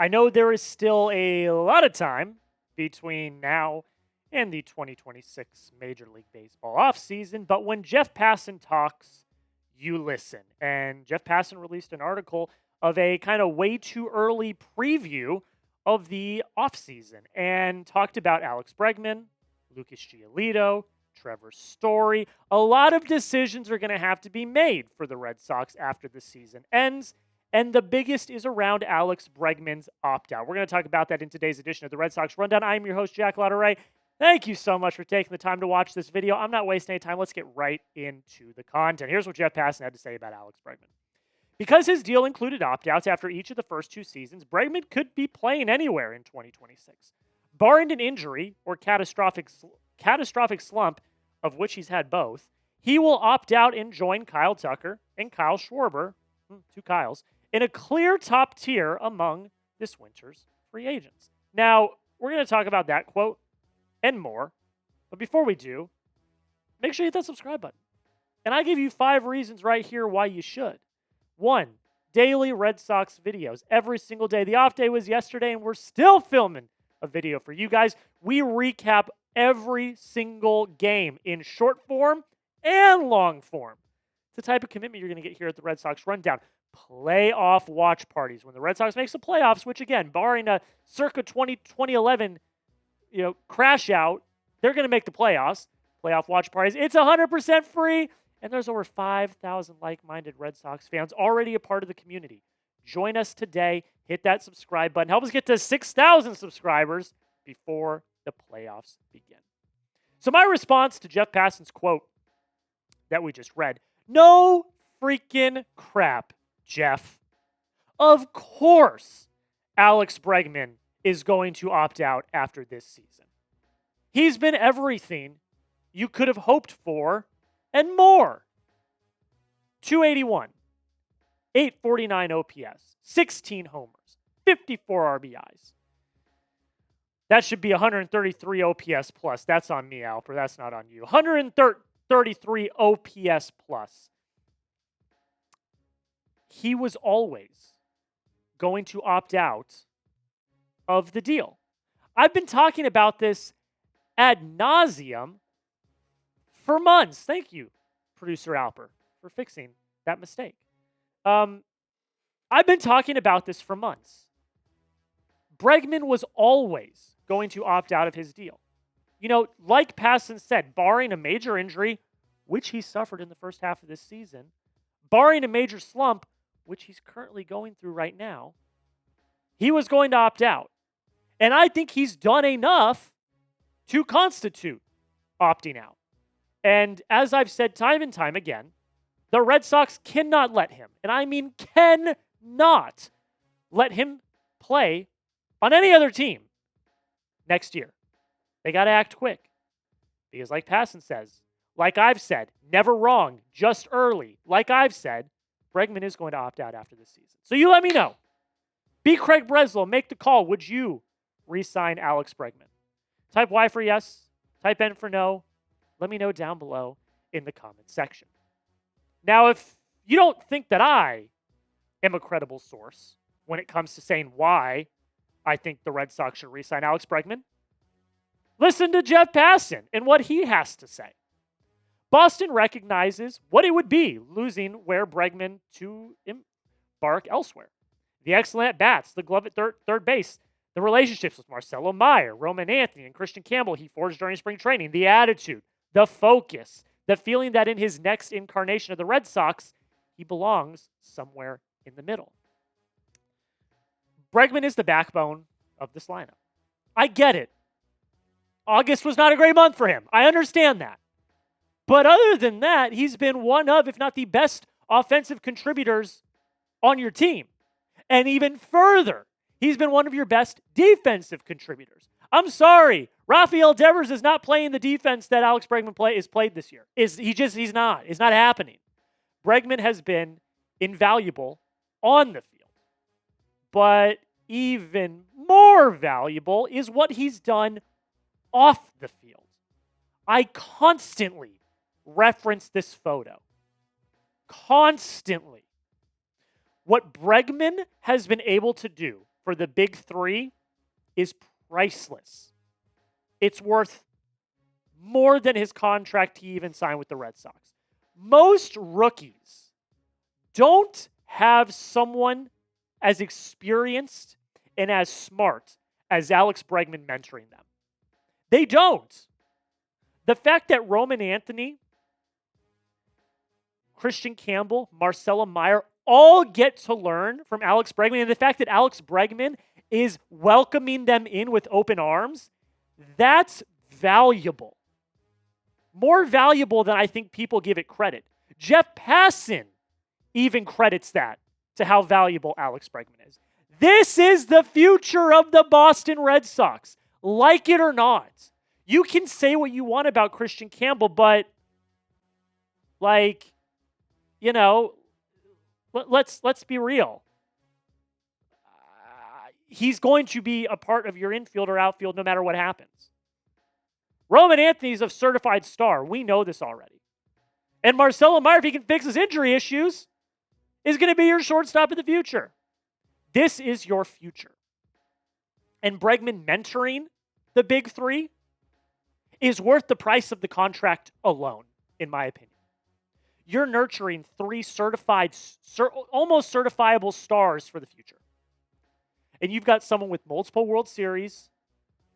I know there is still a lot of time between now and the 2026 Major League Baseball offseason, but when Jeff Passan talks, you listen. And Jeff Passan released an article of a kind of way too early preview of the offseason and talked about Alex Bregman, Lucas Giolito, Trevor Story. A lot of decisions are going to have to be made for the Red Sox after the season ends. And the biggest is around Alex Bregman's opt-out. We're going to talk about that in today's edition of the Red Sox Rundown. I'm your host, Jack Lauderay. Thank you so much for taking the time to watch this video. I'm not wasting any time. Let's get right into the content. Here's what Jeff Passan had to say about Alex Bregman. Because his deal included opt-outs after each of the first two seasons, Bregman could be playing anywhere in 2026. Barring an injury or catastrophic slump, of which he's had both, he will opt out and join Kyle Tucker and Kyle Schwarber, two Kyles, in a clear top tier among this winter's free agents. Now, we're going to talk about that quote and more. But before we do, make sure you hit that subscribe button. And I give you 5 reasons right here why you should. 1, daily Red Sox videos every single day. The off day was yesterday, and we're still filming a video for you guys. We recap every single game in short form and long form. It's the type of commitment you're going to get here at the Red Sox Rundown. Playoff watch parties. When the Red Sox makes the playoffs, which again, barring a circa 2011, crash out, they're going to make the playoffs. Playoff watch parties. It's 100% free, and there's over 5,000 like-minded Red Sox fans already a part of the community. Join us today. Hit that subscribe button. Help us get to 6,000 subscribers before the playoffs begin. So my response to Jeff Passan's quote that we just read, no freaking crap, Jeff. Of course, Alex Bregman is going to opt out after this season. He's been everything you could have hoped for and more. 281, 849 OPS, 16 homers, 54 RBIs. That should be 133 OPS plus. That's on me, Alfred. That's not on you. 133 OPS plus. He was always going to opt out of the deal. I've been talking about this ad nauseum for months. Thank you, producer Alper, for fixing that mistake. I've been talking about this for months. Bregman was always going to opt out of his deal. Like Passan said, barring a major injury, which he suffered in the first half of this season, barring a major slump, which he's currently going through right now, he was going to opt out. And I think he's done enough to constitute opting out. And as I've said time and time again, the Red Sox cannot let him, and I mean cannot let him play on any other team next year. They got to act quick. Because like Passan says, like I've said, never wrong, just early. Like I've said, Bregman is going to opt out after this season. So you let me know. Be Craig Breslow. Make the call. Would you re-sign Alex Bregman? Type Y for yes. Type N for no. Let me know down below in the comment section. Now, if you don't think that I am a credible source when it comes to saying why I think the Red Sox should re-sign Alex Bregman, listen to Jeff Passan and what he has to say. Boston recognizes what it would be losing where Bregman to embark elsewhere. The excellent at-bats, the glove at third base, the relationships with Marcelo Meyer, Roman Anthony, and Christian Campbell he forged during spring training, the attitude, the focus, the feeling that in his next incarnation of the Red Sox, he belongs somewhere in the middle. Bregman is the backbone of this lineup. I get it. August was not a great month for him. I understand that. But other than that, he's been one of, if not the best offensive contributors on your team. And even further, he's been one of your best defensive contributors. I'm sorry. Rafael Devers is not playing the defense that Alex Bregman is played this year. He's not. It's not happening. Bregman has been invaluable on the field. But even more valuable is what he's done off the field. I constantly reference this photo. Constantly. What Bregman has been able to do for the big three is priceless. It's worth more than his contract he even signed with the Red Sox. Most rookies don't have someone as experienced and as smart as Alex Bregman mentoring them. They don't. The fact that Roman Anthony, Christian Campbell, Marcelo Meyer all get to learn from Alex Bregman, and the fact that Alex Bregman is welcoming them in with open arms, that's valuable. More valuable than I think people give it credit. Jeff Passan even credits that to how valuable Alex Bregman is. This is the future of the Boston Red Sox. Like it or not. You can say what you want about Christian Campbell, but let's be real. He's going to be a part of your infield or outfield no matter what happens. Roman Anthony's a certified star. We know this already. And Marcelo Meyer, if he can fix his injury issues, is going to be your shortstop in the future. This is your future. And Bregman mentoring the big three is worth the price of the contract alone, in my opinion. You're nurturing three certified, almost certifiable stars for the future. And you've got someone with multiple World Series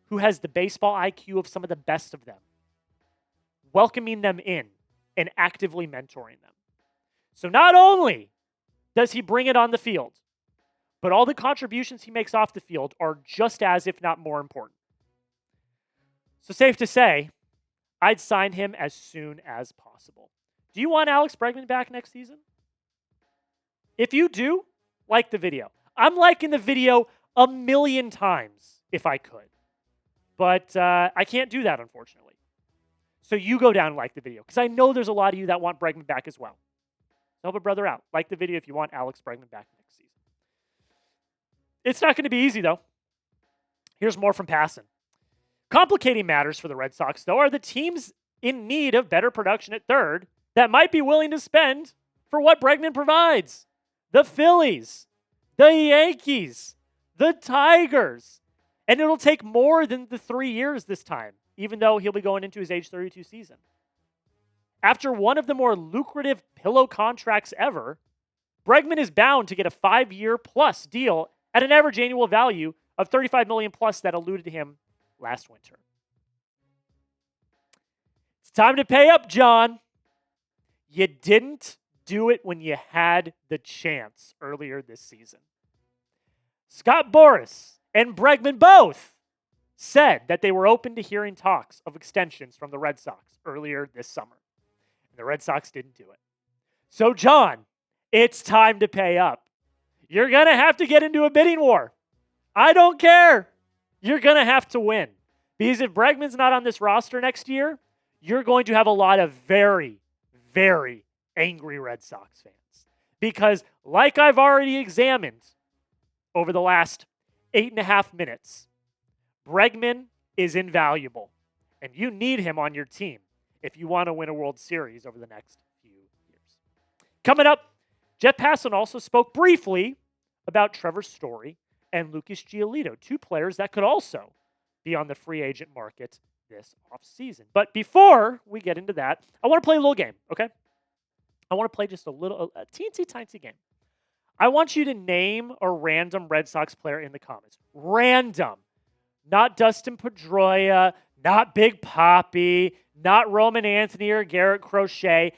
who has the baseball IQ of some of the best of them, welcoming them in and actively mentoring them. So not only does he bring it on the field, but all the contributions he makes off the field are just as, if not more important. So safe to say, I'd sign him as soon as possible. Do you want Alex Bregman back next season? If you do, like the video. I'm liking the video a million times if I could. But I can't do that, unfortunately. So you go down and like the video, because I know there's a lot of you that want Bregman back as well. Help a brother out. Like the video if you want Alex Bregman back next season. It's not going to be easy, though. Here's more from Passan. Complicating matters for the Red Sox, though, are the teams in need of better production at third that might be willing to spend for what Bregman provides. The Phillies, the Yankees, the Tigers. And it'll take more than the 3 years this time, even though he'll be going into his age 32 season. After one of the more lucrative pillow contracts ever, Bregman is bound to get a 5-year plus deal at an average annual value of $35 million plus that eluded him last winter. It's time to pay up, John. You didn't do it when you had the chance earlier this season. Scott Boras and Bregman both said that they were open to hearing talks of extensions from the Red Sox earlier this summer. And the Red Sox didn't do it. So, John, it's time to pay up. You're going to have to get into a bidding war. I don't care. You're going to have to win. Because if Bregman's not on this roster next year, you're going to have a lot of very, very angry Red Sox fans. Because like I've already examined over the last 8.5 minutes, Bregman is invaluable. And you need him on your team if you want to win a World Series over the next few years. Coming up, Jeff Passan also spoke briefly about Trevor Story and Lucas Giolito, two players that could also be on the free agent market this offseason. But before we get into that, I want to play a little game, okay? I want to play just a teensy-tiny game. I want you to name a random Red Sox player in the comments. Random. Not Dustin Pedroia, not Big Papi, not Roman Anthony or Garrett Crochet.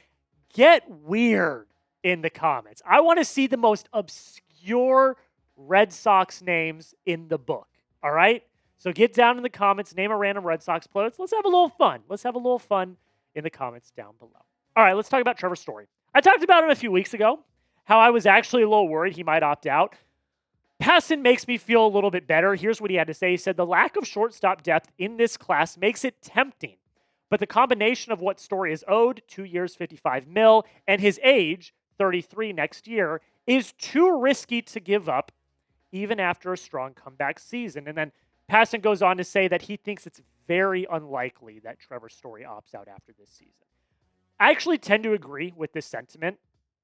Get weird in the comments. I want to see the most obscure Red Sox names in the book, all right? So get down in the comments, name a random Red Sox player. Let's have a little fun. Let's have a little fun in the comments down below. All right, let's talk about Trevor Story. I talked about him a few weeks ago, how I was actually a little worried he might opt out. Passan makes me feel a little bit better. Here's what he had to say. He said, the lack of shortstop depth in this class makes it tempting, but the combination of what Story is owed, 2 years, $55 million, and his age, 33 next year, is too risky to give up even after a strong comeback season. And then Passan goes on to say that he thinks it's very unlikely that Trevor Story opts out after this season. I actually tend to agree with this sentiment.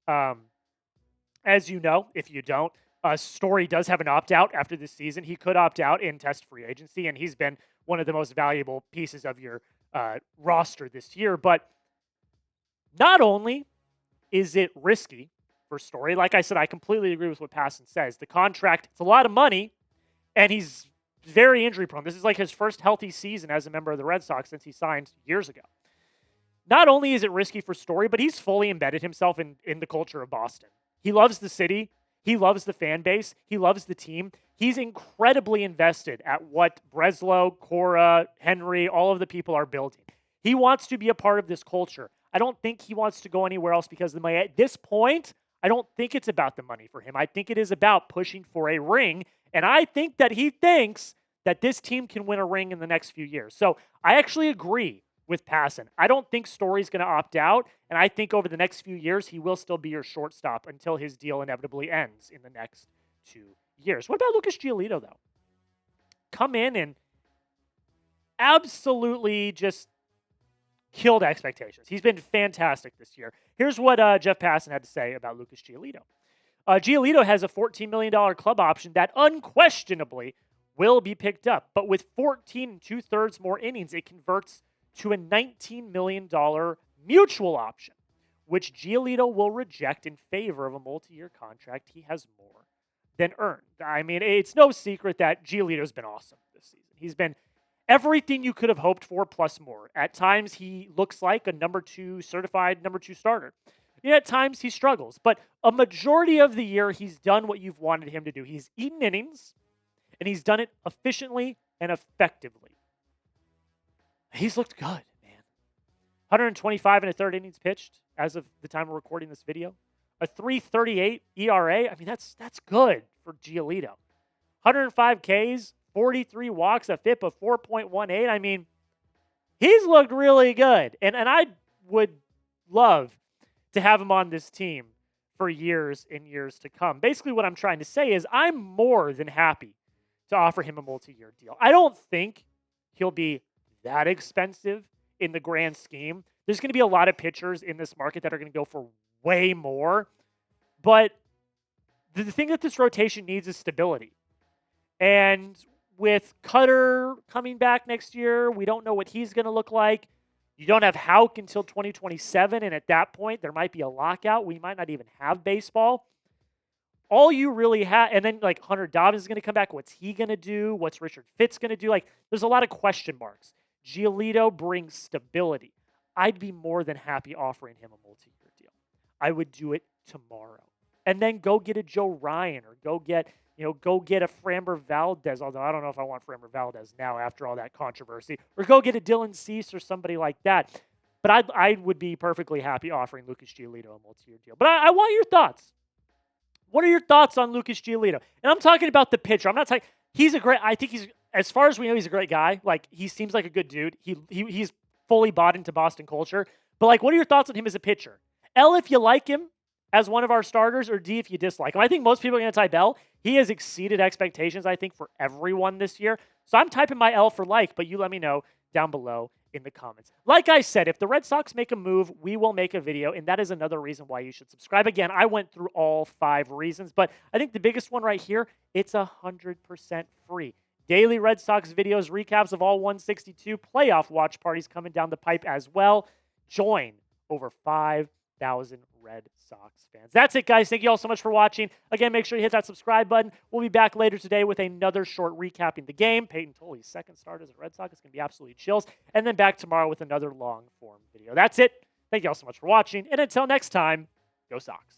As you know, if you don't, Story does have an opt-out after this season. He could opt out in test free agency, and he's been one of the most valuable pieces of your roster this year. But not only is it risky for Story, like I said, I completely agree with what Passan says. The contract, it's a lot of money, and he's very injury prone. This is like his first healthy season as a member of the Red Sox since he signed years ago. Not only is it risky for Story, but he's fully embedded himself in the culture of Boston. He loves the city. He loves the fan base. He loves the team. He's incredibly invested at what Breslow, Cora, Henry, all of the people are building. He wants to be a part of this culture. I don't think he wants to go anywhere else because of the money. At this point, I don't think it's about the money for him. I think it is about pushing for a ring, and I think that he thinks that this team can win a ring in the next few years. So I actually agree with Passan. I don't think Story's going to opt out, and I think over the next few years, he will still be your shortstop until his deal inevitably ends in the next 2 years. What about Lucas Giolito, though? Come in and absolutely just killed expectations. He's been fantastic this year. Here's what Jeff Passan had to say about Lucas Giolito. Giolito has a $14 million club option that unquestionably will be picked up, but with 14 2/3 more innings, it converts to a $19 million mutual option, which Giolito will reject in favor of a multi-year contract he has more than earned. I mean, it's no secret that Giolito's been awesome this season. He's been everything you could have hoped for plus more. At times, he looks like a certified number two starter. And at times, he struggles. But a majority of the year, he's done what you've wanted him to do. He's eaten innings, and he's done it efficiently and effectively. He's looked good, man. 125 and a third innings pitched as of the time we're recording this video. A 3.38 ERA. I mean, that's good for Giolito. 105 Ks, 43 walks, a FIP of 4.18. I mean, he's looked really good. And I would love to have him on this team for years and years to come. Basically, what I'm trying to say is I'm more than happy to offer him a multi-year deal. I don't think he'll be that expensive in the grand scheme. There's going to be a lot of pitchers in this market that are going to go for way more. But the thing that this rotation needs is stability. And with Cutter coming back next year, we don't know what he's going to look like. You don't have Houck until 2027, and at that point, there might be a lockout. We might not even have baseball. All you really have, and then like Hunter Dobbs is going to come back. What's he going to do? What's Richard Fitz going to do? Like, there's a lot of question marks. Giolito brings stability. I'd be more than happy offering him a multi-year deal. I would do it tomorrow. And then go get a Joe Ryan or go get a Framber Valdez, although I don't know if I want Framber Valdez now after all that controversy, or go get a Dylan Cease or somebody like that. But I would be perfectly happy offering Lucas Giolito a multi-year deal. But I want your thoughts. What are your thoughts on Lucas Giolito? And I'm talking about the pitcher. I'm not talking, I think he's, as far as we know, he's a great guy. Like, he seems like a good dude. He's fully bought into Boston culture. But, like, what are your thoughts on him as a pitcher? L, if you like him as one of our starters, or D, if you dislike him. I think most people are going to type L. He has exceeded expectations, I think, for everyone this year. So I'm typing my L for like, but you let me know down below in the comments. Like I said, if the Red Sox make a move, we will make a video, and that is another reason why you should subscribe. Again, I went through all 5 reasons, but I think the biggest one right here, it's 100% free. Daily Red Sox videos, recaps of all 162, playoff watch parties coming down the pipe as well. Join over 5,000 Red Sox fans. That's it, guys. Thank you all so much for watching. Again, make sure you hit that subscribe button. We'll be back later today with another short recapping the game. Peyton Toley's second start as a Red Sox. It's going to be absolutely chills. And then back tomorrow with another long-form video. That's it. Thank you all so much for watching. And until next time, go Sox.